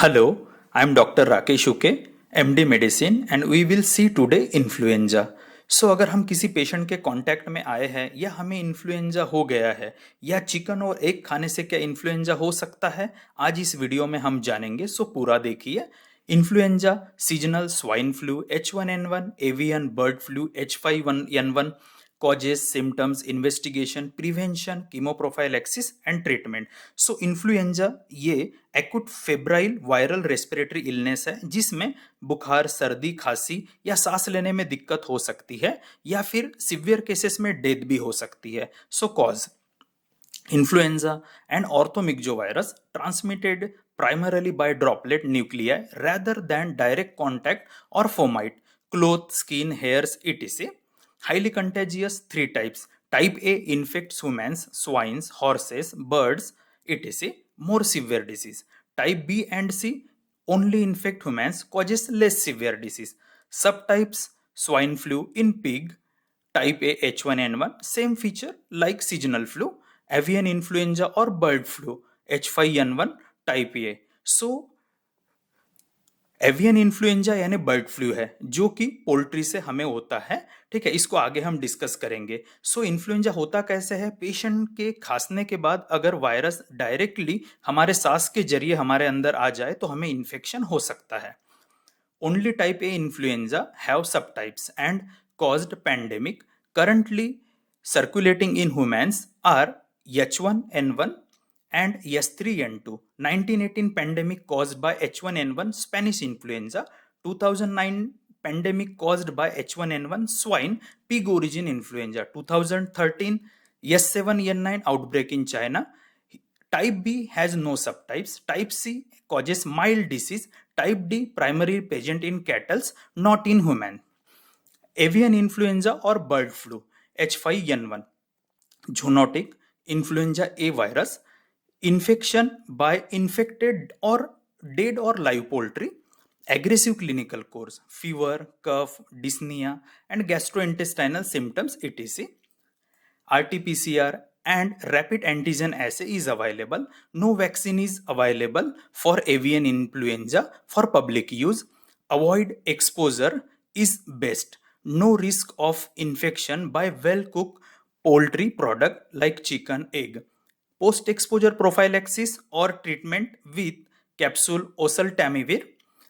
Hello, I am Dr. Rakesh Uke, MD Medicine and we will see today influenza. अगर हम किसी patient के contact में आए हैं या हमें इन्फ्लुएंजा हो गया है या चिकन और एग खाने से क्या इन्फ्लुएंजा हो सकता है, आज इस वीडियो में हम जानेंगे। पूरा देखिए। Influenza, seasonal swine flu, H1N1, avian bird flu, H5N1, causes, symptoms, investigation, prevention, chemoprophylaxis and treatment। Influenza ये acute febrile viral respiratory illness है जिसमें बुखार, सर्दी, खांसी या सांस लेने में दिक्कत हो सकती है या फिर सिवियर केसेस में डेथ भी हो सकती है। Cause influenza and orthomyxovirus transmitted primarily by droplet nuclei rather than direct contact or fomite, cloth, skin, hairs, etc. Highly contagious, three types. Type A infects humans, swines, horses, birds, etc. More severe disease. Type B and C only infect humans, causes less severe disease. Subtypes: swine flu in pig. Type A H1N1, same feature like seasonal flu. Avian influenza or bird flu, H5N1 type A. Avian influenza यानी bird flu है जो कि poultry से हमें होता है। ठीक है, इसको आगे हम डिस्कस करेंगे। इन्फ्लुएंजा होता कैसे है? पेशेंट के खांसने के बाद अगर वायरस डायरेक्टली हमारे सांस के जरिए हमारे अंदर आ जाए तो हमें इन्फेक्शन हो सकता है। Only type A influenza have subtypes and caused pandemic. Currently circulating in humans are H1N1 and S3N2. 1918 pandemic caused by H1N1 Spanish influenza. 2009 pandemic caused by H1N1 swine pig origin influenza. 2013 S7N9 outbreak in China. Type B has no subtypes. Type C causes mild disease. Type D primary present in cattle, not in human. Avian influenza or bird flu, H5N1. Zoonotic influenza A virus. Infection by infected or dead or live poultry. Aggressive clinical course, fever, cough, dyspnea and gastrointestinal symptoms, etc. RT-PCR and rapid antigen assay is available. No vaccine is available for avian influenza for public use. Avoid exposure is best. No risk of infection by well-cooked poultry product like chicken, egg. Post-exposure prophylaxis or treatment with capsule oseltamivir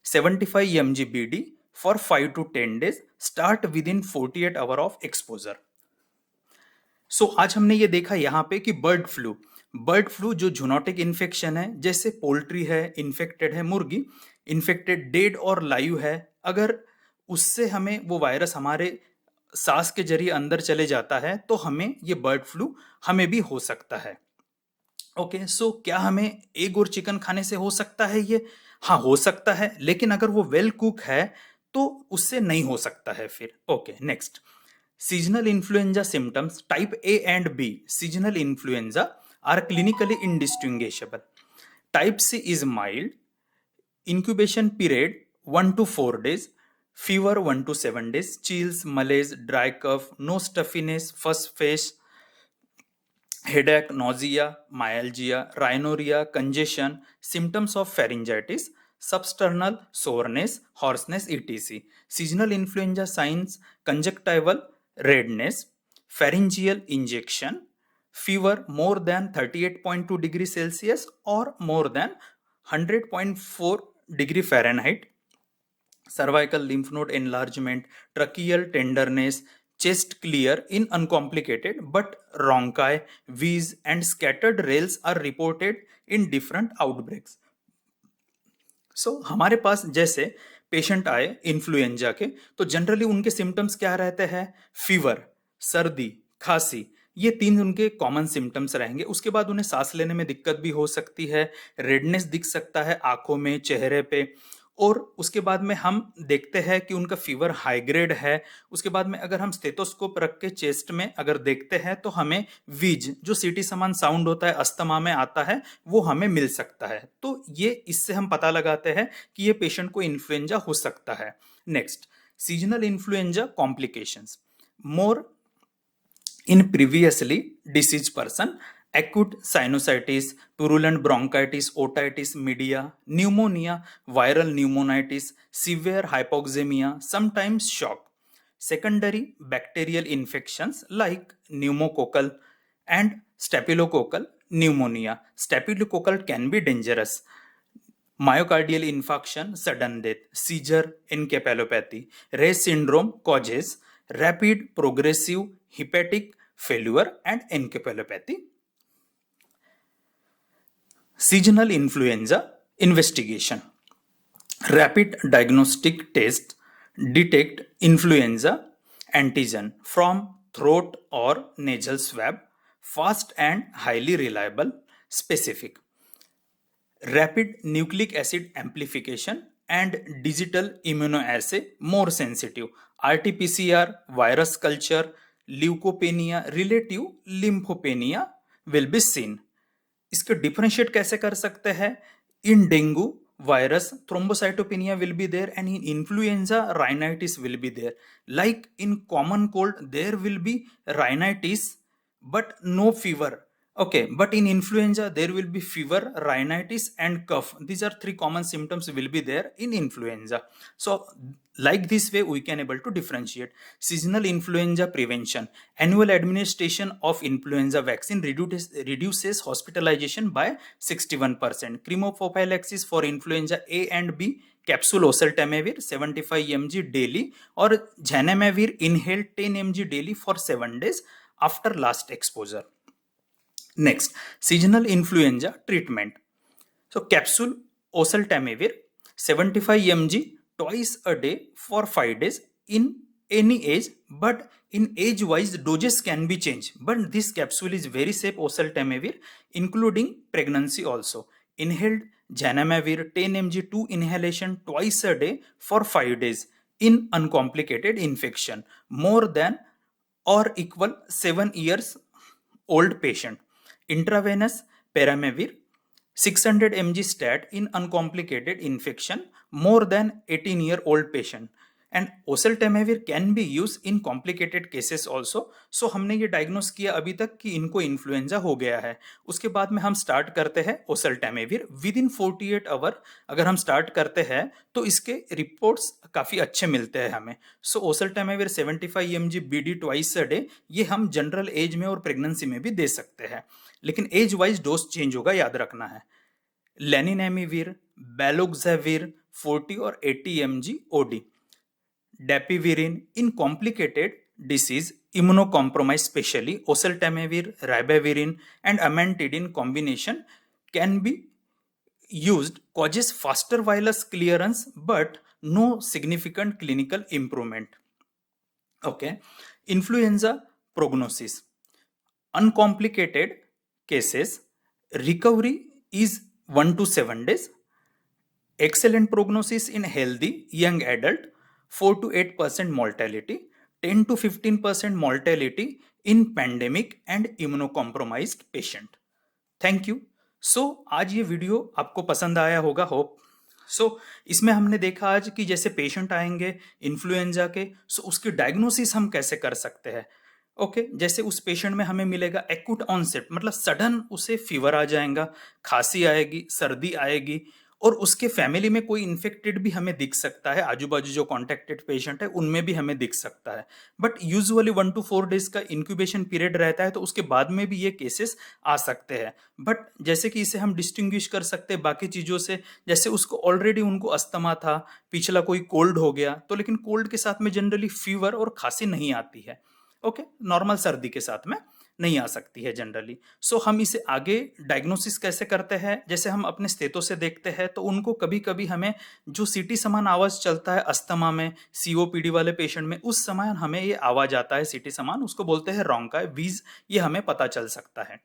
75 mg BD for 5 to 10 days. Start within 48 hours of exposure. आज हमने ये देखा यहाँ पे कि bird flu जो zoonotic infection है, जैसे पोल्ट्री है इन्फेक्टेड है, मुर्गी इन्फेक्टेड डेड और लाइव है, अगर उससे हमें वो वायरस हमारे सांस के जरिए अंदर चले जाता है तो हमें ये बर्ड फ्लू हमें भी हो सकता है। ओके, क्या हमें एग और चिकन खाने से हो सकता है ये? हाँ, हो सकता है, लेकिन अगर वो वेल कुक है तो उससे नहीं हो सकता है फिर। Okay, next, seasonal influenza symptoms. Type A and B seasonal influenza are clinically indistinguishable. Type C is mild. Incubation period 1 to 4 days. Fever 1 to 7 days. Chills, malaise, dry cough, no stuffiness, first face, headache, nausea, myalgia, rhinorrhea, congestion, symptoms of pharyngitis, substernal soreness, hoarseness, etc. Seasonal influenza signs: conjunctival redness, pharyngeal injection, fever more than 38.2 degrees Celsius or more than 100.4 degree Fahrenheit, cervical lymph node enlargement, tracheal tenderness, chest clear in uncomplicated but rhonchi, wheeze and scattered rails are reported in different outbreaks. हमारे पास जैसे patient आए influenza के तो generally उनके symptoms क्या रहते हैं? Fever, सर्दी, खांसी, ये 3 उनके कॉमन सिम्टम्स रहेंगे। उसके बाद उन्हें सांस लेने में दिक्कत भी हो सकती है, रेडनेस दिख सकता है आंखों में, चेहरे पे, और उसके बाद में हम देखते हैं कि उनका फीवर हाई ग्रेड है। उसके बाद में अगर हम स्टेथोस्कोप रख के चेस्ट में अगर देखते हैं तो हमें वीज जो सीटी समान साउंड होता है अस्थमा में आता है वो हमें मिल सकता है। तो ये इससे हम पता लगाते हैं कि ये पेशेंट को इन्फ्लुएंजा हो सकता है। Next, seasonal influenza complications. More in previously deceased person, acute sinusitis, purulent bronchitis, otitis media, pneumonia, viral pneumonitis, severe hypoxemia, sometimes shock. Secondary bacterial infections like pneumococcal and staphylococcal pneumonia. Staphylococcal can be dangerous. Myocardial infarction, sudden death, seizure, encephalopathy. Reye syndrome causes rapid progressive hepatic failure and encephalopathy. Seasonal influenza investigation. Rapid diagnostic tests detect influenza antigen from throat or nasal swab. Fast and highly reliable. Specific. Rapid nucleic acid amplification and digital immunoassay more sensitive. RT-PCR, virus culture, leukopenia, relative lymphopenia will be seen. इसको differentiate कैसे कर सकते हैं? इन dengue virus thrombocytopenia will be there, and in influenza rhinitis will be there. Like in common cold there will be rhinitis but no fever. Okay, but in influenza there will be fever, rhinitis and cough. These are three common symptoms will be there in influenza. So like this way we can able to differentiate. Seasonal influenza prevention. Annual administration of influenza vaccine reduces hospitalization by 61%. Chemoprophylaxis for influenza A and B, capsule oseltamivir 75 mg daily or zanamivir inhaled 10 mg daily for 7 days after last exposure. Next, seasonal influenza treatment. So capsule oseltamivir 75 mg twice a day for 5 days in any age, but in age wise doses can be changed, but this capsule is very safe, oseltamivir, including pregnancy also. Inhaled zanamivir 10 mg 2 inhalation twice a day for 5 days in uncomplicated infection more than or equal 7 years old patient. Intravenous peramivir 600 mg stat in uncomplicated infection more than 18-year-old patient. And oseltamivir can be used in complicated cases also. So हमने ये diagnose किया अभी तक कि इनको influenza हो गया है. उसके बाद में हम स्टार्ट करते हैं oseltamivir. विद इन 48 आवर अगर हम स्टार्ट करते हैं तो इसके रिपोर्ट्स काफ़ी अच्छे मिलते हैं हमें. सो oseltamivir 75 mg BD twice a day, ये हम जनरल एज में और प्रेगनेंसी में भी दे सकते हैं, लेकिन एज वाइज डोज चेंज होगा, याद रखना है. लेनिनेमिविर, बैलोक्साविर 40 और 80 mg OD. Dapivirine in complicated disease, immunocompromised, specially oseltamivir, ribavirin and amantadine combination can be used, causes faster virus clearance but no significant clinical improvement. Okay, influenza prognosis. Uncomplicated cases, recovery is 1 to 7 days. Excellent prognosis in healthy young adult, 4 to 8% mortality, 10 to 15% mortality in pandemic and immunocompromised patient. Thank you. So आज ये video आपको पसंद आया होगा, hope. सो इसमें हमने देखा आज कि जैसे पेशेंट आएंगे इन्फ्लुएंजा के, सो उसकी डायग्नोसिस हम कैसे कर सकते हैं. ओके, जैसे उस पेशेंट में हमें मिलेगा एक्यूट ऑनसेट, मतलब सडन उसे फीवर आ जाएगा, खांसी आएगी, सर्दी आएगी, और उसके फैमिली में कोई इन्फेक्टेड भी हमें दिख सकता है, आजू बाजू जो कॉन्टेक्टेड पेशेंट है उनमें भी हमें दिख सकता है. बट यूजुअली 1 to 4 डेज का इंक्यूबेशन पीरियड रहता है, तो उसके बाद में भी ये केसेस आ सकते हैं. बट जैसे कि इसे हम डिस्टिंग्विश कर सकते हैं बाकी चीज़ों से, जैसे उसको ऑलरेडी उनको अस्थमा था, पिछला कोई कोल्ड हो गया तो, लेकिन कोल्ड के साथ में जनरली फीवर और खांसी नहीं आती है. ओके, नॉर्मल सर्दी के साथ में नहीं आ सकती है जनरली. सो हम इसे आगे डायग्नोसिस कैसे करते हैं, जैसे हम अपने स्टेथो से देखते हैं तो उनको कभी कभी हमें जो सीटी समान आवाज चलता है अस्थमा में, सीओपीडी वाले पेशेंट में, उस समय हमें ये आवाज आता है सीटी समान, उसको बोलते हैं रोंका वीज, ये हमें पता चल सकता है.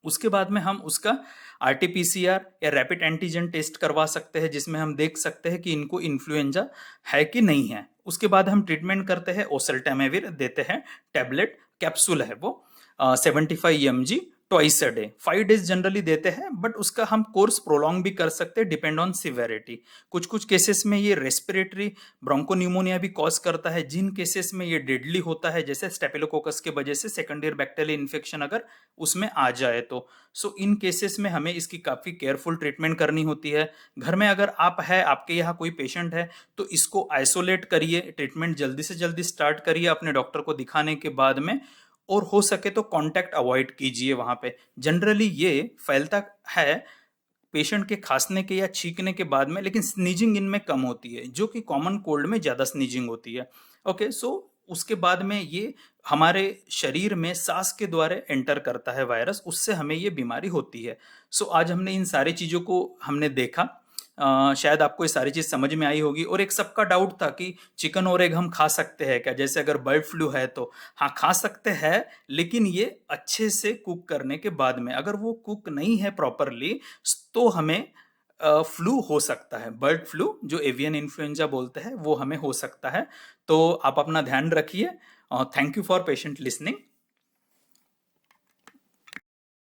उसके बाद में हम उसका आरटीपीसीआर या रैपिड एंटीजन टेस्ट करवा सकते हैं, जिसमें हम देख सकते हैं कि इनको इन्फ्लुएंजा है कि नहीं है. उसके बाद हम ट्रीटमेंट करते हैं, ओसेल्टामेविर देते हैं, टैबलेट कैप्सूल है वो 75 mg twice a day, 5 days generally देते हैं, बट उसका हम कोर्स प्रोलॉन्ग भी कर सकते हैं डिपेंड ऑन सिवेरिटी। कुछ कुछ केसेस में ये रेस्पिरेटरी ब्रोंकोन्यूमोनिया भी कॉज करता है, जिन केसेस में ये डेडली होता है, जैसे स्टेफिलोकोकस के वजह से सेकेंडरी बैक्टीरियल इन्फेक्शन अगर उसमें आ जाए तो। सो इन केसेस में हमें इसकी काफ़ी केयरफुल ट्रीटमेंट करनी होती है। घर में अगर आप है, आपके यहाँ कोई पेशेंट है, तो इसको आइसोलेट करिए, ट्रीटमेंट जल्दी से जल्दी स्टार्ट करिए अपने डॉक्टर को दिखाने के बाद में, और हो सके तो कांटेक्ट अवॉइड कीजिए वहां पे। जनरली ये फैलता है पेशेंट के खांसने के या छींकने के बाद में, लेकिन स्नीजिंग इनमें कम होती है, जो कि कॉमन कोल्ड में ज़्यादा स्नीजिंग होती है। ओके, सो उसके बाद में ये हमारे शरीर में सांस के द्वारा एंटर करता है वायरस, उससे हमें ये बीमारी होती है। सो आज हमने इन सारी चीज़ों को हमने देखा। शायद आपको ये सारी चीज़ समझ में आई होगी। और एक सबका डाउट था कि चिकन और एग हम खा सकते हैं क्या, जैसे अगर बर्ड फ्लू है तो। हाँ, खा सकते हैं, लेकिन ये अच्छे से कुक करने के बाद में। अगर वो कुक नहीं है प्रॉपरली तो हमें फ्लू हो सकता है, बर्ड फ्लू जो एवियन इन्फ्लुएंजा बोलते हैं वो हमें हो सकता है। तो आप अपना ध्यान रखिए। Thank you for patient listening.